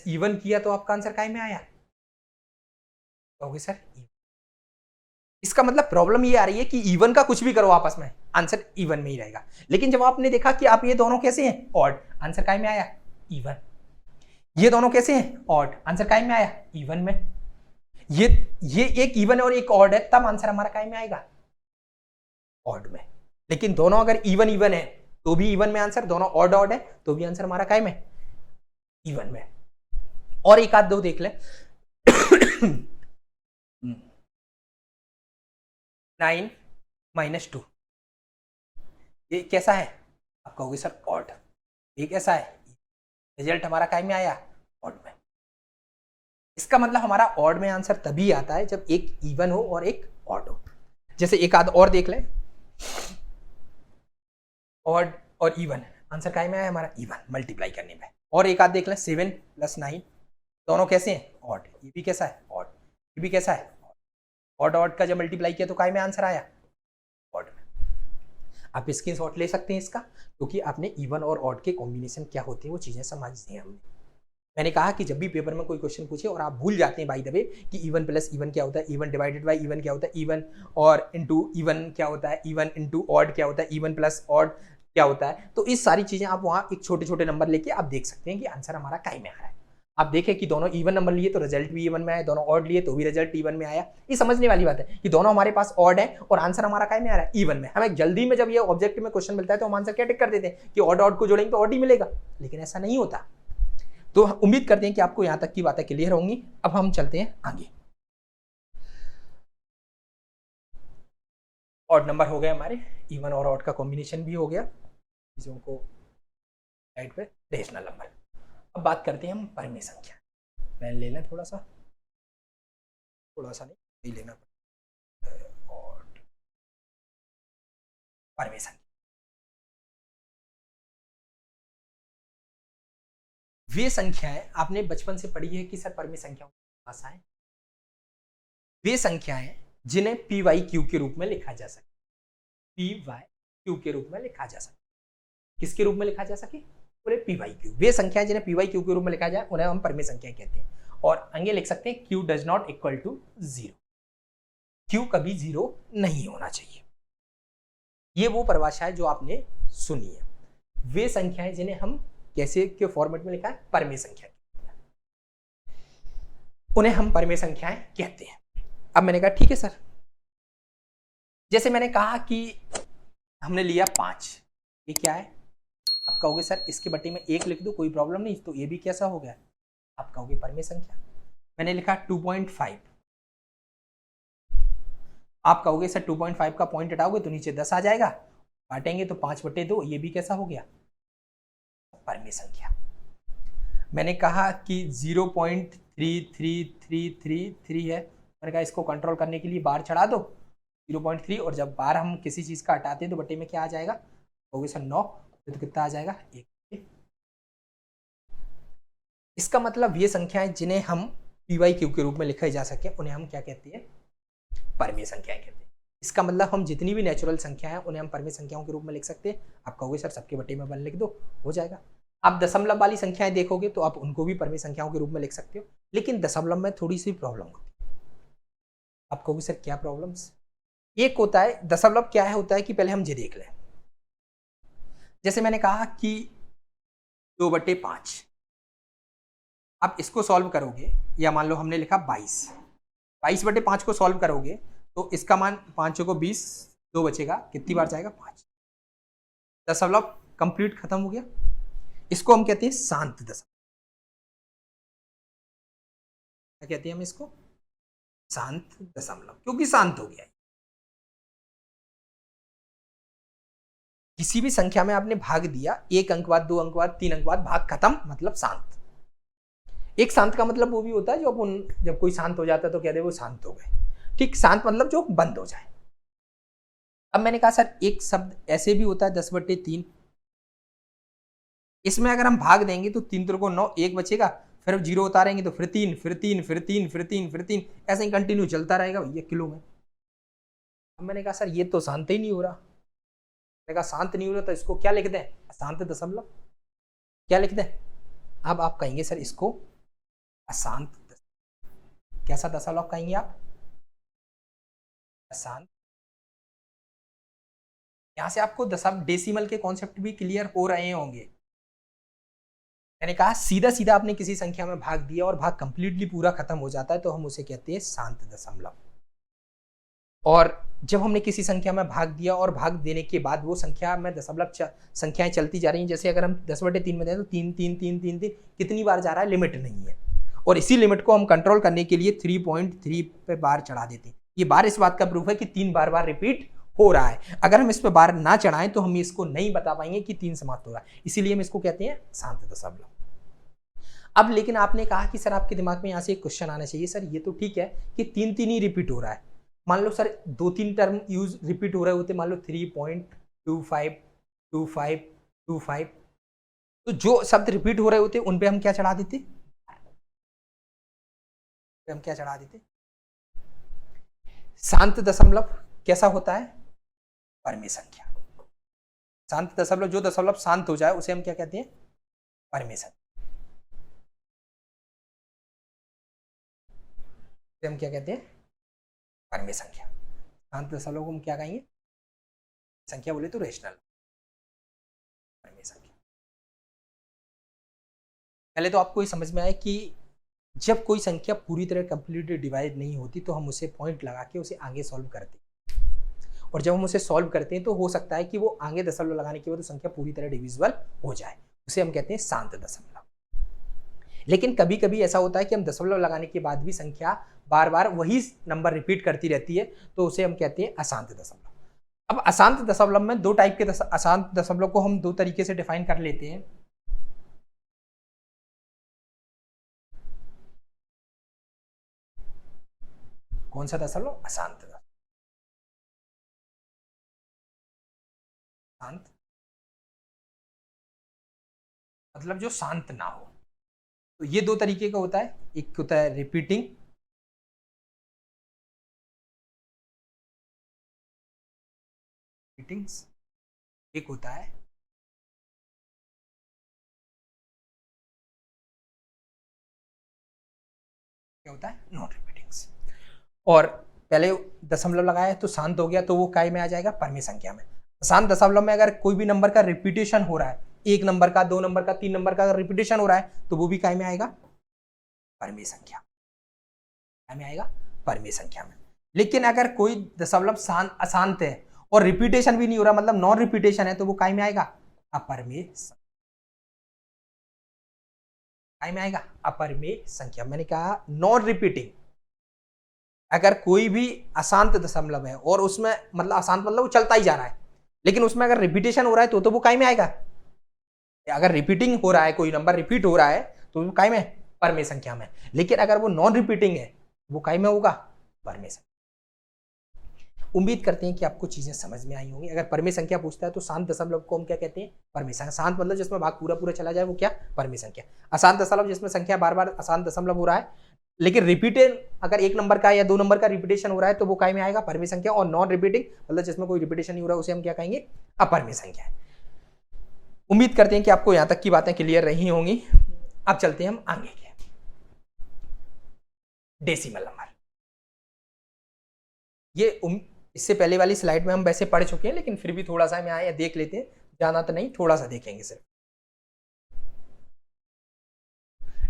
- इवन किया तो आपका आंसर काय में आया? कहोगे सर इवन। इसका मतलब प्रॉब्लम ये आ रही है कि इवन का कुछ भी करो आपस में, आंसर इवन में ही रहेगा। लेकिन जब आपने देखा कि आप ये दोनों कैसे हैं? ऑड, आंसर काय में आया? इवन। ये दोनों कैसे हैं? ऑड, आंसर काय में आया? इवन में। ये एक इवन और एक ऑड है, तब आंसर हमारा काय में आएगा? ऑड में। लेकिन दोनों अगर इवन इवन है तो भी इवन में आंसर, दोनों ऑड ऑड है तो भी आंसर हमारा काय में? इवन में। और एक आध दो देख ले। 9 - 2 ये कैसा है? आप कहोगे सर ऑड। ये कैसा है, रिजल्ट हमारा काय में आया, ऑड में। इसका मतलब हमारा ऑड में आंसर तभी आता है जब एक इवन हो और एक ऑड हो। जैसे एक आध और देख लें, ऑड और इवन, आंसर काय में आया हमारा इवन मल्टीप्लाई करने में। और एक आध देख लें, 7 + 9 दोनों कैसे हैं, ऑड। ये भी कैसा है, ऑड। ये भी कैसा है, ऑड। ऑड का जब मल्टीप्लाई किया तो काय में आंसर आया, ऑड में। आप स्क्रीनशॉट ले सकते हैं इसका, क्योंकि आपने इवन और ऑड के कॉम्बिनेशन क्या होते हैं वो चीजें समझ दी हैं हमने। मैंने कहा कि जब भी पेपर में कोई क्वेश्चन पूछे और आप भूल जाते हैं बाय द वे कि इवन प्लस इवन क्या होता है, इवन डिवाइडेड बाय इवन क्या होता है, इवन और इनटू इवन क्या होता है, इवन इनटू ऑड क्या होता है, इवन प्लस ऑड क्या होता है, तो इस सारी चीजें आप वहां एक छोटे छोटे नंबर लेके आप देख सकते हैं कि आंसर हमारा काय में आ रहा है। आप देखें कि दोनों इवन नंबर लिए तो रिजल्ट भी इवन में आया, दोनों ऑड लिए तो भी रिजल्ट इवन में आया। ये समझने वाली बात है कि दोनों हमारे पास ऑड है और आंसर हमारा काय में आ रहा है, इवन में। हमें जल्दी में जब ये ऑब्जेक्ट में क्वेश्चन मिलता है तो हम आंसर क्या टिक कर देते हैं कि ऑड ऑड को जोड़ेंगे तो ऑड ही मिलेगा, लेकिन ऐसा नहीं होता। तो उम्मीद करते हैं कि आपको यहां तक की बातें क्लियर होंगी। अब हम चलते हैं आगे। ऑड नंबर हो गए हमारे, इवन और ऑड का कॉम्बिनेशन भी हो गया, चीजों को साइड पे रेशनल नंबर। अब बात करते हैं हम परमे संख्या। पेन ले लें थोड़ा सा नहीं लेना, ऑड परमे संख्या। वे संख्याएं आपने बचपन से पढ़ी है कि सर परमे संख्याओं की भाषा है, वे संख्याएं जिन्हें पी वाई क्यू के रूप में लिखा जा सके, पी वाई क्यू के रूप में लिखा जा सके। किसके रूप में लिखा जा सके, पूरे पी वाई क्यू। वे संख्याएं जिन्हें पी वाई क्यू के रूप में लिखा जाए उन्हें हम परमे संख्याएं कहते हैं। और आगे लिख सकते हैं Q does not equal to 0, Q कभी 0 नहीं होना चाहिए। ये वो परिभाषा है जो आपने सुनी है। वे संख्याएं जिन्हें हम कैसे के फॉर्मेट में लिखा है, परमे संख्या, उन्हें हम परमे संख्याएं कहते हैं। अब मैंने कहा ठीक है सर, जैसे मैंने कहा कि हमने लिया 5, ये क्या है, आप कहोगे सर इसके बट्टे में 1 लिख दो कोई प्रॉब्लम नहीं, तो ये भी कैसा हो गया, आप कहोगे परमे संख्या। मैंने लिखा 2.5, आप कहोगे सर 2.5 का पॉइंट हटाओगे तो नीचे 10 आ जाएगा, काटेंगे तो 5/2, ये भी कैसा हो गया, परमे संख्या। मैंने कहा कि 0.33333 है, मैंने कहा इसको कंट्रोल करने के लिए बार चढ़ा दो 0.3, और जब बार हम किसी चीज का हटाते हैं तो बट्टे में क्या आ जाएगा, कहोगे सर 9, तो कितना आ जाएगा 1। इसका मतलब ये संख्याएं जिन्हें हम पी वाई क्यू के रूप में लिखे जा सके उन्हें हम क्या कहते हैं, परमे संख्याएं कहते हैं। इसका मतलब हम जितनी भी नेचुरल संख्या है उन्हें हम परमे संख्याओं के रूप में लिख सकते हैं। आप कहोगे सर सबके बट्टे में 1 लिख दो, हो जाएगा। आप दशमलव वाली संख्याएं देखोगे तो आप उनको भी परमे संख्याओं के रूप में लिख सकते हो, लेकिन दशमलव में थोड़ी सी प्रॉब्लम होती है। आप कहोगे सर क्या प्रॉब्लम्स, एक होता है दशमलव क्या है, होता है कि पहले हम ये देख लें। जैसे मैंने कहा कि 2/5, आप इसको सॉल्व करोगे, या मान लो हमने लिखा 22/5 को सॉल्व करोगे तो इसका मान 5 को 20, 2 बचेगा, कितनी बार जाएगा 5। दशमलव कंप्लीट खत्म हो गया। इसको हम कहते हैं शांत दशमलव। क्या कहते हैं हम इसको, शांत दशमलव, क्योंकि शांत हो गया। किसी भी संख्या में आपने भाग दिया, 1 अंक बाद, 2 अंक बाद, 3 अंक बाद, भाग खत्म, मतलब शांत। एक शांत का मतलब वो भी होता है जब कोई शांत हो जाता है तो कह दे वो शांत हो गए, ठीक। शांत मतलब जो बंद हो जाए। अब मैंने कहा सर एक शब्द ऐसे भी होता है 10/3, इसमें अगर हम भाग देंगे तो 3 को 9, 1 बचेगा, फिर 0 उतारेंगे तो फिर 3, फिर 3, फिर 3, फिर 3, फिर 3, ऐसे ही कंटिन्यू चलता रहेगा भैया किलो में। अब मैंने कहा सर ये तो शांत ही नहीं हो रहा। मैंने कहा शांत नहीं हो रहा तो इसको क्या लिख दें, अशांत दशमलव। क्या लिख दें, अब आप कहेंगे सर इसको अशांत, कैसा दशमलव कहेंगे आप, अशांत। यहां से आपको डेसिमल के कॉन्सेप्ट भी क्लियर हो रहे होंगे। मैंने कहा सीधा सीधा आपने किसी संख्या में भाग दिया और भाग कंप्लीटली पूरा खत्म हो जाता है तो हम उसे कहते हैं शांत दशमलव। और जब हमने किसी संख्या में भाग दिया और भाग देने के बाद वो संख्या में दशमलव संख्याएं चलती जा रही हैं, जैसे अगर हम 10/3 में दें तो 3 3 3 3 3 कितनी बार जा रहा है, लिमिट नहीं है। और इसी लिमिट को हम कंट्रोल करने के लिए 3.3 पे बार चढ़ा देते हैं। ये बार इस बात का प्रूफ है कि 3 बार रिपीट हो रहा है। अगर हम इस पे बार ना चढ़ाएं तो हम इसको नहीं बता पाएंगे कि 3 समाप्त हो रहा है, इसीलिए हम इसको कहते हैं शांत दशमलव। अब लेकिन आपने कहा कि सर आपके दिमाग में यहाँ से एक क्वेश्चन आना चाहिए, सर ये तो ठीक है कि 3 ही रिपीट हो रहा है, मान लो सर 2-3 टर्म यूज रिपीट हो रहे होते, मान लो 3.252525, तो जो शब्द रिपीट हो रहे होते उन पे हम क्या चढ़ा देते, शांत दशमलव कैसा होता है, परमेय संख्या। शांत दशमलव, जो दशमलव शांत हो जाए उसे हम क्या कहते हैं, परमेय संख्या। हम क्या कहते हैं, परमेय संख्या। शांत दशमलव को हम क्या कहेंगे, संख्या बोले तो रेशनल परमेय संख्या। पहले तो आपको ये समझ में आए कि जब कोई संख्या पूरी तरह कंप्लीटली डिवाइड नहीं होती तो हम उसे पॉइंट लगा के उसे आगे सॉल्व करते हैं, और जब हम उसे सॉल्व करते हैं तो हो सकता है कि वो आगे दशमलव लगाने के बाद संख्या पूरी तरह डिविजिबल हो जाए, उसे हम कहते हैं शांत दशमलव। लेकिन कभी कभी ऐसा होता है कि हम दशमलव लगाने के बाद भी संख्या बार बार वही नंबर रिपीट करती रहती है, तो उसे हम कहते हैं अशांत दशमलव। अब अशांत दशमलव में दो टाइप के अशांत दशमलव को हम दो तरीके से डिफाइन कर लेते हैं। कौन सा दशमलव, अशांत दशमलव। शांत मतलब जो शांत ना हो, तो ये दो तरीके का होता है, एक होता है रिपीटिंग, एक होता है क्या होता है, नॉन रिपीटिंग्स। और पहले दशमलव लगाया तो शांत हो गया, तो वो काय में आ जाएगा, परमेय संख्या में। शांत दशमलव में अगर कोई भी नंबर का रिपीटेशन हो रहा है, 1 नंबर का, 2 नंबर का, 3 नंबर का अगर रिपीटेशन हो रहा है तो वो भी काय में आएगा, परमेय संख्या। काय में आएगा, परमेय संख्या में। लेकिन अगर कोई दशमलव अशांत है और रिपीटेशन भी नहीं हो रहा, मतलब नॉन रिपीटेशन है, तो वो काय में आएगा, अपरमेय। काय में आएगा, अपरमेय संख्या। मैंने कहा नॉन रिपीटिंग, अगर कोई भी अशांत दशमलव है और उसमें मतलब अशांत मतलब वो चलता ही जा रहा है, लेकिन उसमें अगर रिपीटेशन हो रहा है तो वो काय में आएगा। अगर रिपीटिंग हो रहा है, कोई नंबर रिपीट हो रहा है तो वो काय में, परमेय संख्या में। लेकिन अगर वो नॉन रिपीटिंग है वो काय में होगा, परमेय संख्या। उम्मीद करते हैं कि आपको चीजें समझ में आई होंगी। अगर परमेय संख्या पूछता है तो शांत दशमलव को हम क्या कहते हैं, परमेय संख्या। शांत मतलब जिसमें भाग पूरा पूरा चला जाए वो क्या, परमेय संख्या। अशांत दशमलव जिसमें संख्या बार बार अशांत दशमलव हो रहा है, लेकिन रिपीटेड अगर 1 नंबर का या 2 नंबर का रिपीटेशन हो रहा है तो वो काय में आएगा, परमेय संख्या। और नॉन रिपीटिंग मतलब जिसमें कोई रिपीटेशन नहीं हो रहा है उसे हम क्या कहेंगे, अपरमेय संख्या। उम्मीद करते हैं कि आपको यहां तक की बातें क्लियर रही होंगी। अब चलते हैं हम आगे के डेसिमल नंबर। ये इससे पहले वाली स्लाइड में हम वैसे पढ़ चुके हैं, लेकिन फिर भी थोड़ा सा हम यहाँ देख लेते हैं, ज्यादा तो नहीं, थोड़ा सा देखेंगे सिर्फ।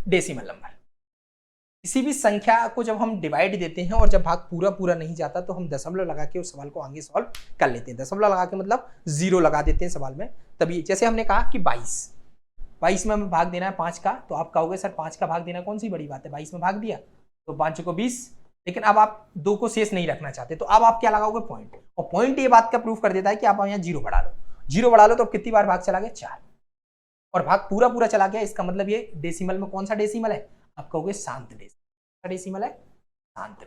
डेसिमल नंबर, किसी भी संख्या को जब हम डिवाइड देते हैं और जब भाग पूरा पूरा नहीं जाता तो हम दशमलव लगा के उस सवाल को आगे सॉल्व कर लेते हैं। दशमलव लगा के मतलब 0 लगा देते हैं सवाल में। तभी जैसे हमने कहा कि 22 में हमें भाग देना है 5 का, तो आप कहोगे सर 5 का भाग देना कौन सी बड़ी बात है, 22 में भाग दिया तो 5 को 20। लेकिन अब आप 2 को शेष नहीं रखना चाहते, तो अब आप क्या लगाओगे, पॉइंट। और पॉइंट ये बात का प्रूफ कर देता है कि आप यहाँ 0 बढ़ा लो, 0 बढ़ा लो तो कितनी बार भाग चला गया, 4, और भाग पूरा पूरा चला गया। इसका मतलब ये डेसिमल में कौन सा डेसिमल है, आप कहोगे शांत डेसिमल है, शांत।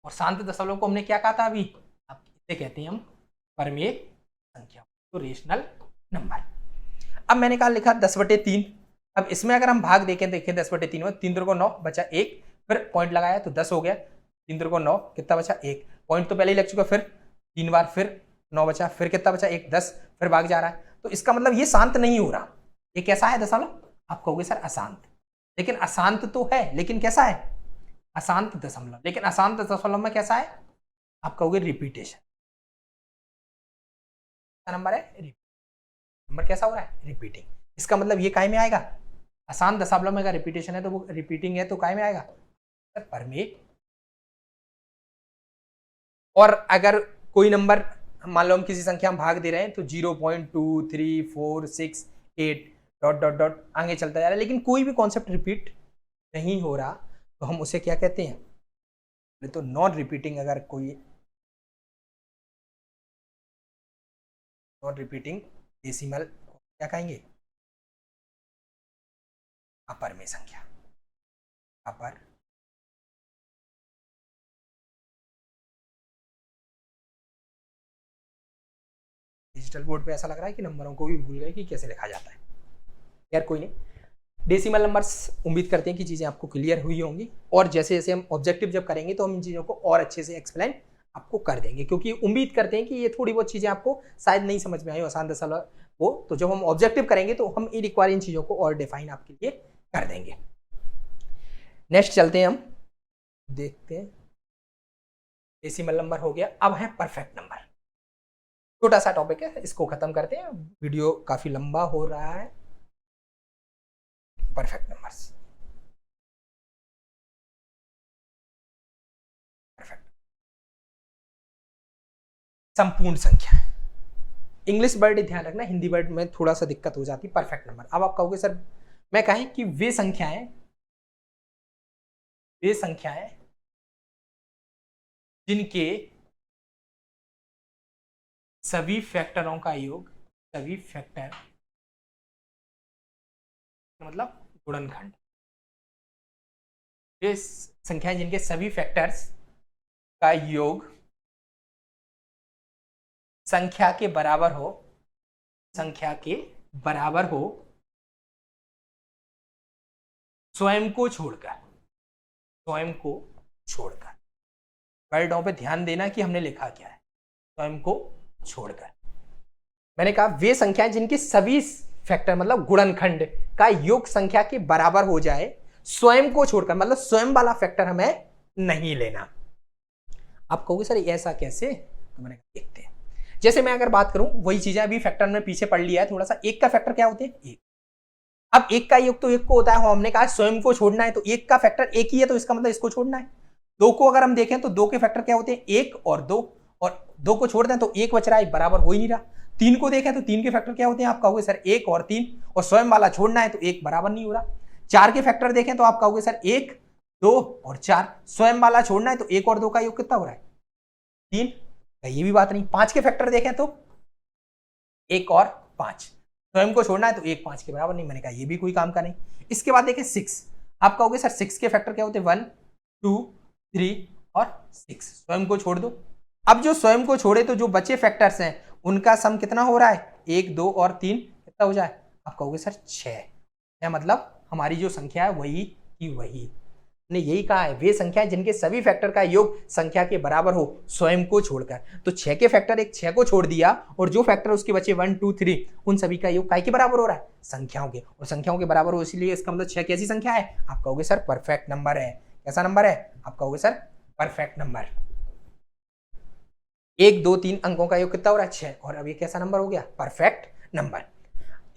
और शांत दशमलव को हमने क्या कहा था अभी, आप इसे कहते हैं हम परमेय संख्या, तो रेशनल नंबर। अब मैंने कहा लिखा 10/3। अब इसमें अगर हम भाग देखें 10/3 में 3 को 9 बचा 1, फिर पॉइंट लगाया तो 10 हो गया, 3 को 9 कितना बचा 1, पॉइंट तो पहले ही लग चुका, फिर 3 बार, फिर 9 बचा, फिर कितना बचा 1, 10, फिर भाग जा रहा है। तो इसका मतलब ये शांत नहीं हो रहा, ये कैसा है दशमलव, आप कहोगे सर अशांत। लेकिन अशांत तो है, लेकिन कैसा है, अशांत दशमलव। लेकिन अशांत दशमलव में कैसा है, आप कहोगे रिपीटेशन। नंबर है नंबर कैसा हो रहा है, रिपीटिंग। इसका मतलब ये काय में आएगा, अशांत दशमलव में अगर रिपीटेशन है तो वो रिपीटिंग है, तो काय में आएगा, परमेय। और अगर कोई नंबर मान लो हम किसी संख्या में भाग दे रहे हैं तो 0.2346 डॉट डॉट डॉट आगे चलता जा रहा है, लेकिन कोई भी कॉन्सेप्ट रिपीट नहीं हो रहा, तो हम उसे क्या कहते हैं, तो नॉन रिपीटिंग, अगर कोई नॉन रिपीटिंग डेसिमल क्या कहेंगे, अपर में संख्या, अपर डिजिटल बोर्ड पे ऐसा लग रहा है कि नंबरों को भी भूल गए कि कैसे लिखा जाता है। यार कोई नहीं, डेसिमल नंबर्स उम्मीद करते हैं कि चीज़ें आपको क्लियर हुई होंगी, और जैसे जैसे हम ऑब्जेक्टिव जब करेंगे तो हम इन चीज़ों को और अच्छे से एक्सप्लेन आपको कर देंगे, क्योंकि उम्मीद करते हैं कि ये थोड़ी बहुत चीज़ें आपको शायद नहीं समझ में आई हो आसान दसल वो, तो जब हम ऑब्जेक्टिव करेंगे तो हम एक बार इन चीज़ों को और डिफाइन आपके लिए कर देंगे। नेक्स्ट चलते हैं, हम देखते हैं डेसिमल नंबर हो गया, अब है परफेक्ट नंबर। छोटा सा टॉपिक है, इसको खत्म करते हैं, वीडियो काफी लंबा हो रहा है। परफेक्ट नंबर्स, परफेक्ट संपूर्ण संख्या। इंग्लिश वर्ड ध्यान रखना, हिंदी वर्ड में थोड़ा सा दिक्कत हो जाती है। परफेक्ट नंबर, अब आप कहोगे सर मैं कहें कि वे संख्याएं जिनके सभी फैक्टरों का योग, सभी फैक्टर मतलब गुणनखंड, वे संख्याएं जिनके सभी फैक्टर्स का योग संख्या के बराबर हो, संख्या के बराबर हो स्वयं को छोड़कर, स्वयं को छोड़कर। वर्डों पे ध्यान देना कि हमने लिखा क्या है, स्वयं को छोड़कर। मैंने कहा वे संख्याएं जिनके सभी फैक्टर मतलब गुणनखंड का योग संख्या के बराबर हो जाए स्वयं को छोड़कर, मतलब स्वयं वाला फैक्टर हमें नहीं लेना। आप कहोगे सर ऐसा कैसे, तो मैंने कहा देखते हैं। जैसे मैं अगर बात करूं वही चीजें अभी फैक्टर में पीछे पढ़ लिया है थोड़ा सा। एक का फैक्टर क्या होते हैं, एक। अब एक का योग तो एक को होता है, हमने कहा स्वयं को छोड़ना है, तो एक का फैक्टर एक ही है, तो इसका मतलब इसको छोड़ना है। दो को अगर हम देखें तो दो के फैक्टर क्या होते हैं, एक और दो, और दो को छोड़ दें तो एक बच रहा है, बराबर हो ही नहीं रहा। तीन को देखें तो तीन के फैक्टर क्या होते हैं, आप कहोगे सर एक और तीन, और स्वयं वाला छोड़ना है तो एक बराबर नहीं हो रहा। चार के फैक्टर देखें तो आप कहोगे सर एक, दो और चार, स्वयं वाला छोड़ना है तो एक और दो का योग कितना हो रहा है, तीन, ये भी बात नहीं। पांच के फैक्टर देखें तो एक और पांच, स्वयं को छोड़ना है तो एक पांच के बराबर नहीं, मैंने कहा ये भी कोई काम का नहीं। इसके बाद देखें सिक्स, आप कहोगे सर सिक्स के फैक्टर क्या होते हैं, वन, टू, थ्री और सिक्स, स्वयं को छोड़ दो। अब जो स्वयं को छोड़े तो जो बचे फैक्टर्स हैं उनका सम कितना हो रहा है, एक, दो और तीन, कितना हो जाए, आप कहोगे सर छह। मतलब हमारी जो संख्या है वही की वही, ने यही कहा है वे संख्याएं जिनके सभी फैक्टर का योग संख्या के बराबर हो स्वयं को छोड़कर। तो छह के फैक्टर एक छह को छोड़ दिया, और जो फैक्टर उसके बचे वन, टू, थ्री, उन सभी का योग काय के बराबर हो रहा है, संख्याओं के, और संख्याओं के बराबर हो इसलिए इसका मतलब छह कैसी संख्या है, आप कहोगे सर परफेक्ट नंबर है। कैसा नंबर है, आप कहोगे सर परफेक्ट नंबर। एक, दो, तीन अंकों का योग कितना हो रहा है, छह, और अब ये कैसा नंबर हो गया, परफेक्ट नंबर।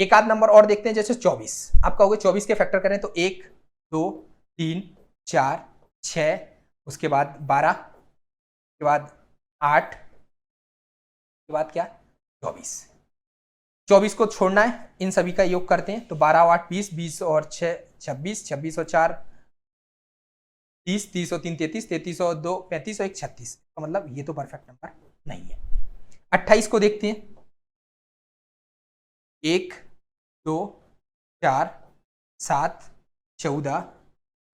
एक आध नंबर और देखते हैं, जैसे 24, आप कहोगे 24 के फैक्टर करें तो एक, दो, तीन, चार, छः, उसके बाद 12, के बाद 8, के बाद क्या, 24। 24 को छोड़ना है, इन सभी का योग करते हैं तो 12 और 8 20, 20 और 6 26, 26 और 4 30, 30 और 3 33, 33 और 2 35 और 1 36, तो मतलब ये तो परफेक्ट नंबर नहीं है। 28 को देखते हैं, 1, 2, 4, 7, 14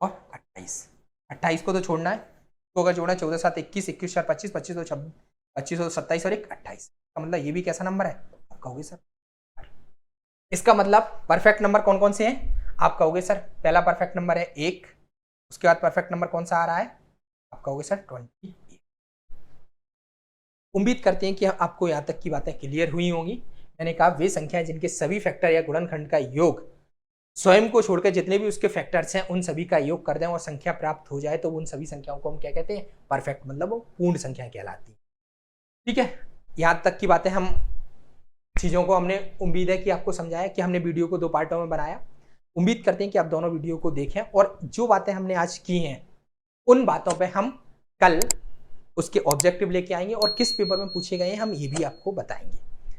और 28। 28 को तो छोड़ना है, तो अगर जोड़ना 14 7 21, 21 4 25, 25 और 26, 25 और 27 और 1 28, का मतलब ये भी कैसा नंबर है, आप कहोगे सर। इसका मतलब परफेक्ट नंबर कौन कौन से हैं, आप कहोगे सर पहला परफेक्ट नंबर है 1, उसके बाद परफेक्ट नंबर कौन सा आ रहा है, आप कहोगे सर 28। उम्मीद करते हैं कि आपको यहाँ तक की बातें क्लियर हुई होंगी। मैंने कहा वे संख्याएं जिनके सभी फैक्टर या गुणनखंड का योग स्वयं को छोड़कर जितने भी उसके फैक्टर्स हैं उन सभी का योग कर दें और संख्या प्राप्त हो जाए तो उन सभी संख्याओं को हम क्या कहते हैं, परफेक्ट, मतलब वो पूर्ण संख्या कहलाती है। ठीक है, यहाँ तक की बातें हम चीज़ों को हमने, उम्मीद है कि आपको समझाया कि हमने वीडियो को 2 पार्टों में बनाया। उम्मीद करते हैं कि आप दोनों वीडियो को देखें और जो बातें हमने आज की हैं उन बातों पर हम कल उसके ऑब्जेक्टिव लेके आएंगे और किस पेपर में पूछे गए हैं हम ये भी आपको बताएंगे।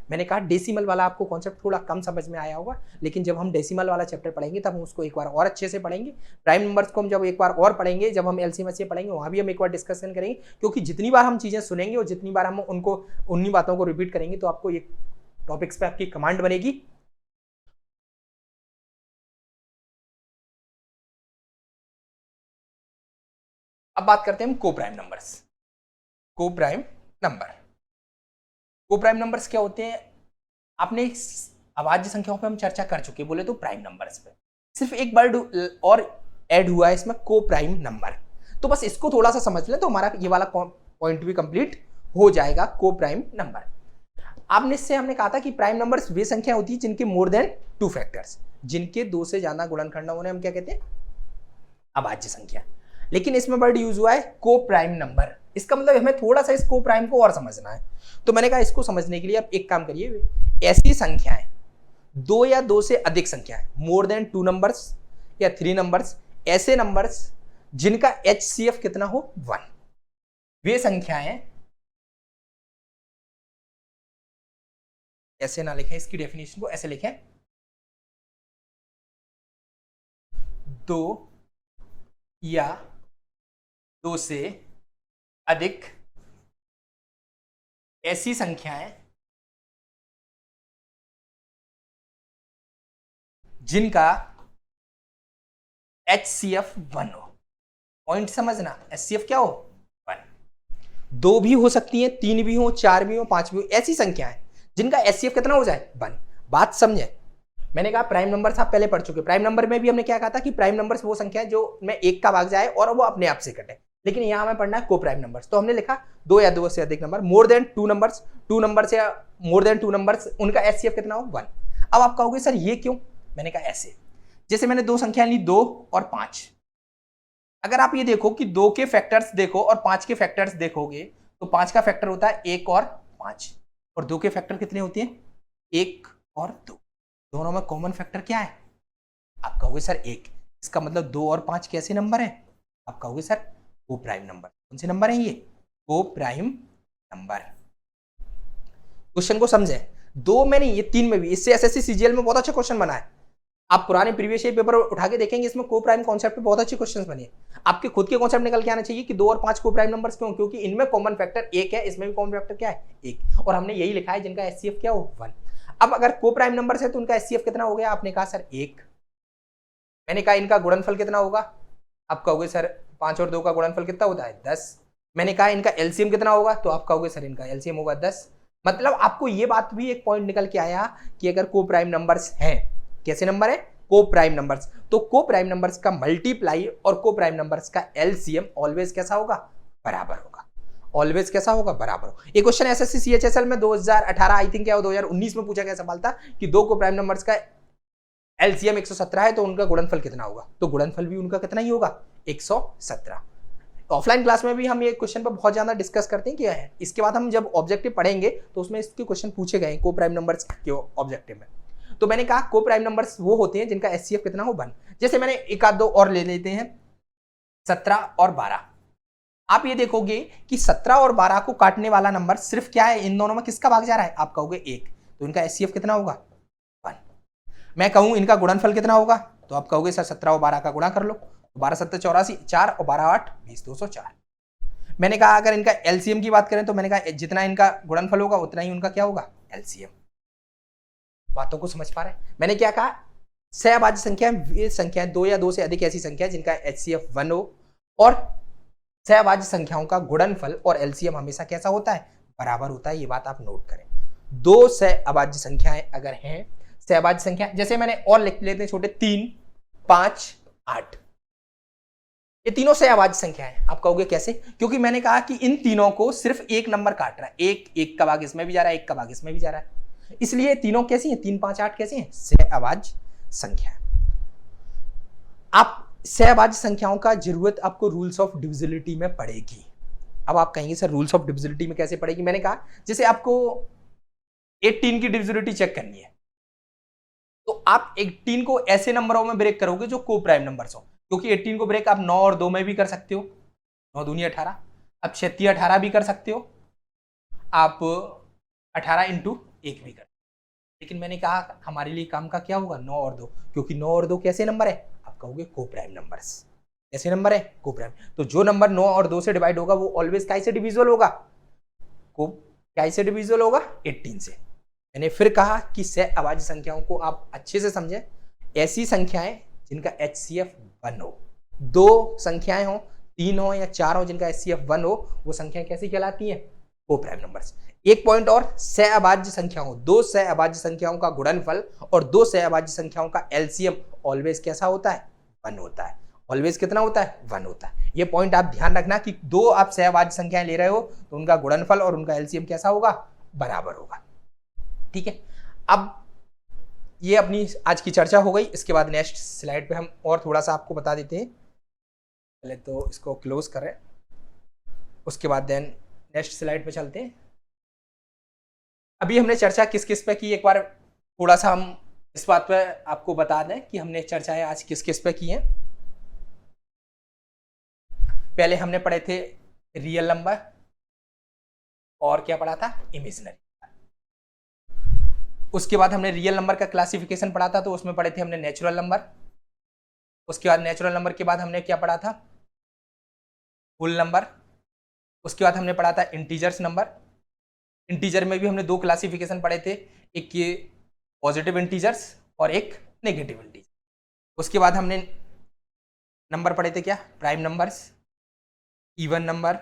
मैंने कहा डेसिमल वाला आपको कॉन्सेप्ट थोड़ा कम समझ में आया होगा, लेकिन जब हम डेसिमल वाला चैप्टर पढ़ेंगे तब हम उसको एक बार और अच्छे से पढ़ेंगे। प्राइम नंबर्स को हम जब एक बार और पढ़ेंगे, जब हम एलसीएम एचसीएफ पढ़ेंगे, वहाँ भी हम एक बार डिस्कशन करेंगे, क्योंकि जितनी बार हम चीज़ें सुनेंगे और जितनी बार हम उनको उन्हीं बातों को रिपीट करेंगे तो आपको ये टॉपिक्स पे आपकी कमांड बनेगी। अब बात करते हैं हम coprime numbers. Coprime number, coprime numbers क्या होते हैं? आपने अभाज्य संख्याओं पे हम चर्चा कर चुके, बोले तो प्राइम नंबर्स पे सिर्फ एक वर्ड और ऐड हुआ है इसमें, कोप्राइम नंबर। तो बस इसको थोड़ा सा समझ लें तो हमारा ये वाला पॉइंट भी कंप्लीट हो जाएगा। कोप्राइम नंबर, आपने इससे हमने कहा था कि प्राइम नंबर्स वे संख्या होती है जिनके मोर देन 2 फैक्टर्स, जिनके 2 से ज्यादा गुणनखंड होने हम क्या कहते हैं? अभाज्य संख्या। लेकिन इसमें वर्ड यूज हुआ है कोप्राइम नंबर। इसका मतलब हमें थोड़ा सा इस कोप्राइम को और समझना है। तो मैंने कहा इसको समझने के लिए आप एक काम करिए, ऐसी संख्याएं 2 या 2 से अधिक संख्याएं, मोर देन 2 नंबर्स या 3 नंबर्स, ऐसे नंबर्स जिनका HCF कितना हो 1, वे संख्याएं, ऐसे ना लिखें, इसकी डेफिनेशन को ऐसे लिखें, 2 या 2 से अधिक ऐसी संख्याएं जिनका HCF 1 हो। पॉइंट समझना, HCF क्या हो 1। 2 भी हो सकती हैं, 3 भी हो, 4 भी हो, 5 भी हो, ऐसी संख्याएं जिनका HCF कितना हो जाए 1। बात समझे? मैंने कहा प्राइम नंबर्स आप पहले पढ़ चुके। प्राइम नंबर में भी हमने क्या कहा था कि प्राइम नंबर्स वो संख्या है जो में 1 का भाग जाए और वो अपने आप से कटे। लेकिन यहां हमें पढ़ना है को प्राइम नंबर्स, तो हमने लिखा 2 या 2 से अधिक number, more than 2 numbers, 2 numbers या मोर देन 2 नंबर्स, उनका HCF कितना हो 1। अब आप कहोगे सर ये क्यों? मैंने कहा ऐसे, जैसे मैंने 2 संख्या ली 2 और 5। अगर आप ये देखो कि 2 के फैक्टर्स देखो और 5 के फैक्टर्स देखोगे तो 5 का फैक्टर होता है 1 और 5, और 2 के फैक्टर कितने होते हैं 1 और 2। दोनों में कॉमन फैक्टर क्या है? आप कहोगे सर 1। इसका मतलब 2 और 5 कैसे नंबर है? आप कहोगे सर को प्राइम नंबर। कौन से नंबर है ये? को प्राइम नंबर। क्वेश्चन को समझे, 2 में नहीं, ये 3 में भी। इससे एसएससी सीजीएल में बहुत अच्छा क्वेश्चन बना है। आप पुराने प्रीवियस ईयर पेपर उठा के देखेंगे, इसमें को प्राइम कॉन्सेप्ट पे बहुत अच्छे क्वेश्चंस बने। आपके खुद के कॉन्सेप्ट निकल के आना चाहिए कि 2 और 5 को प्राइम नंबर्स क्यों? क्योंकि इनमें कॉमन फैक्टर 1 है, इसमें भी कॉमन फैक्टर क्या है 1, और हमने यही लिखा है जिनका HCF क्या हो 1। अब अगर को प्राइम नंबर्स है तो उनका HCF कितना हो गया? आपने कहा सर 1। मैंने कहा इनका गुणनफल कितना होगा? आप कहोगे सर 5 और 2 का गुणनफल कितना होता है 10। मैंने कहा इनका LCM कितना होगा? तो आप कहोगे सर इनका LCM होगा 10। मतलब आपको ये बात भी एक पॉइंट निकल के आया कि अगर को प्राइम नंबर्स हैं, कैसे नंबर है को प्राइम नंबर्स, तो को प्राइम नंबर्स का मल्टीप्लाई और को प्राइम नंबर्स का LCM ऑलवेज कैसा होगा? बराबर होगा। ऑलवेज कैसा होगा? बराबर होगा। ये क्वेश्चन एसएससी CHSL में 2018 आई थिंक या 2019 में पूछा गया सवाल था कि 2 को प्राइम नंबर्स का LCM 117 है तो उनका गुणनफल कितना होगा? तो गुणनफल भी उनका कितना ही होगा 117। ऑफलाइन क्लास में भी हम ये क्वेश्चन पर बहुत ज्यादा डिस्कस करते हैं क्या है। इसके बाद हम जब ऑब्जेक्टिव पढ़ेंगे तो उसमें इसके क्वेश्चन पूछे गए को प्राइम नंबर्स के ऑब्जेक्टिव में। तो मैंने कहा को प्राइम नंबर्स वो होते हैं जिनका HCF कितना हो 1। जैसे मैंने एक आध दो और ले लेते हैं, 17 और 12। आप ये देखोगे कि 17 और 12 को काटने वाला नंबर सिर्फ क्या है? इन दोनों में किसका भाग जा रहा है? आप कहोगे 1, तो इनका HCF कितना होगा 1। मैं कहूं इनका गुणनफल कितना होगा? तो आप कहोगे सर 17 और 12 का गुणा कर लो, 12 7 84, 4 और 12 8 20, 204। मैंने कहा अगर इनका LCM की बात करें तो मैंने कहा जितना इनका गुणनफल होगा उतना ही उनका क्या होगा LCM। बातों को समझ पा रहे हैं? मैंने क्या कहा? सहअभाज्य संख्या वे संख्या 2 या 2 से अधिक ऐसी संख्या जिनका HCF 1 हो, और सहअभाज्य संख्याओं का गुणनफल और LCM हमेशा कैसा होता है? बराबर होता है। ये बात आप नोट करें। 2 सहअभाज्य संख्याएं अगर हैं, सहअभाज्य संख्या जैसे मैंने और लिख लेते हैं छोटे, 3 5 8, ये तीनों सहअभाज्य संख्या है। आप कहोगे कैसे? क्योंकि मैंने कहा कि इन तीनों को सिर्फ एक नंबर काट रहा है, एक का भाग इसमें भी जा रहा है, एक का भाग इसमें भी जा रहा है, इसलिए तीनों कैसी हैं? 3 5 8 कैसी हैं? सहअभाज्य संख्या। आप सहअभाज्य संख्याओं का जरूरत आपको रूल्स ऑफ डिविजिबिलिटी में पड़ेगी। अब आप कहेंगे सर रूल्स ऑफ डिविजिबिलिटी में कैसे पड़ेगी? मैंने कहा जैसे आपको 18 की डिविजिबिलिटी चेक करनी है तो आप 18 को ऐसे नंबरों में ब्रेक करोगे जो को प्राइम नंबर्स हो, क्योंकि 18 को ब्रेक आप 9 और 2 में भी कर सकते हो, 9 दूनी 18, आप 36 18 भी कर सकते हो, आप 18 इंटू 1 भी कर, लेकिन मैंने कहा हमारे लिए काम का क्या होगा 9 और 2, क्योंकि 9 और 2 कैसे नंबर है, आप कहोगे को प्राइम नंबर्स, कैसे नंबर है, को प्राइम। तो जो नंबर 9 और 2 से डिवाइड होगा वो ऑलवेज कैसे डिविजिबल होगा, को कैसे डिविजिबल होगा, 18 से। मैंने फिर कहा कि सहअभाज्य संख्याओं को आप अच्छे से समझें, ऐसी संख्याएं जिनका HCF 1 हो, 2 संख्याएं हो, 3 हो या 4 हो जिनका HCF 1 हो, वो संख्याएं कैसी कहलाती हैं, को प्राइम नंबर्स। एक पॉइंट और, सहअभाज्य संख्याओं, 2 सहअभाज्य संख्याओं का गुणनफल और 2 सहअभाज्य संख्याओं का LCM ऑलवेज कैसा होता है, 1 होता है। ऑलवेज कितना होता है, 1 होता है। ये पॉइंट आप ध्यान रखना कि 2 आप सहअभाज्य संख्याएं ले रहे हो तो उनका गुणनफल और उनका LCM कैसा होगा, बराबर होगा। ठीक है, अब ये अपनी आज की चर्चा हो गई। इसके बाद नेक्स्ट स्लाइड पे हम और थोड़ा सा आपको बता देते हैं। पहले तो इसको क्लोज करें, उसके बाद देन नेक्स्ट स्लाइड पे चलते हैं। अभी हमने चर्चा किस किस पे की, एक बार थोड़ा सा हम इस बात पे आपको बता दें कि हमने चर्चाएं आज किस किस पे की हैं। पहले हमने पढ़े थे रियल नंबर और क्या पढ़ा था, इमेजिनरी। उसके बाद हमने रियल नंबर का क्लासिफिकेशन पढ़ा था, तो उसमें पढ़े थे हमने नेचुरल नंबर। उसके बाद नेचुरल नंबर के बाद हमने क्या पढ़ा था, होल नंबर। उसके बाद हमने पढ़ा था इंटीजर्स नंबर। इंटीजर में भी हमने 2 क्लासिफिकेशन पढ़े थे, एक ये पॉजिटिव इंटीजर्स और एक नेगेटिव इंटीजर। उसके बाद हमने नंबर पढ़े थे क्या, prime numbers, even number,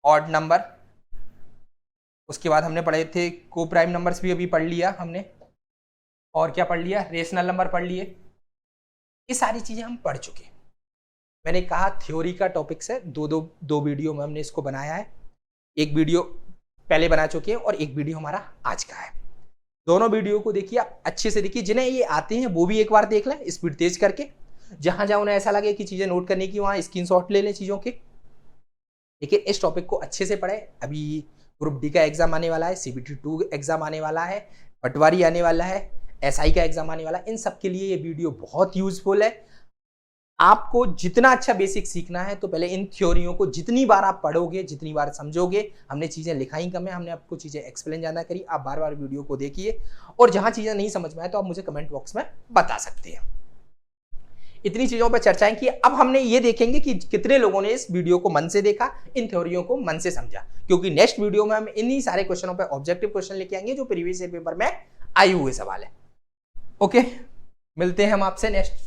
odd number. उसके बाद हमने पढ़े थे को प्राइम नंबर्स भी अभी पढ़ लिया हमने, और क्या पढ़ लिया, रेशनल नंबर पढ़ लिए। ये सारी चीजें हम पढ़ चुके। मैंने कहा थ्योरी का टॉपिक से दो वीडियो में हमने इसको बनाया है। एक वीडियो पहले बना चुके हैं और एक वीडियो हमारा आज का है। दोनों वीडियो को देखिए, आप अच्छे से देखिए। जिन्हें ये आते हैं वो भी एक बार देख लें स्पीड तेज करके, जहां जहां उन्हें ऐसा लगे कि चीजें नोट करने की वहां स्क्रीनशॉट ले लें चीजों के। लेकिन इस टॉपिक को अच्छे से पढ़ें। अभी ग्रुप डी का एग्जाम आने वाला है, CBT 2 एग्जाम आने वाला है, पटवारी आने वाला है, SI का एग्जाम आने वाला है। इन सब के लिए ये वीडियो बहुत यूजफुल है। आपको जितना अच्छा बेसिक सीखना है तो पहले इन थ्योरियों को जितनी बार आप पढ़ोगे, जितनी बार समझोगे, हमने चीजें लिखाई कम है, हमने आपको चीजें एक्सप्लेन ज्यादा करी। आप बार बार वीडियो को देखिए, और जहां चीजें नहीं समझ में आए तो आप मुझे कमेंट बॉक्स में बता सकते हैं। इतनी चीजों पर चर्चाएं की। अब हमने ये देखेंगे कि कितने लोगों ने इस वीडियो को मन से देखा, इन थ्योरियों को मन से समझा, क्योंकि नेक्स्ट वीडियो में हम इन्हीं सारे क्वेश्चनों पे ऑब्जेक्टिव क्वेश्चन लेके आएंगे जो प्रीवियस ईयर पेपर में आए हुए सवाल है। ओके, मिलते हैं हम आपसे नेक्स्ट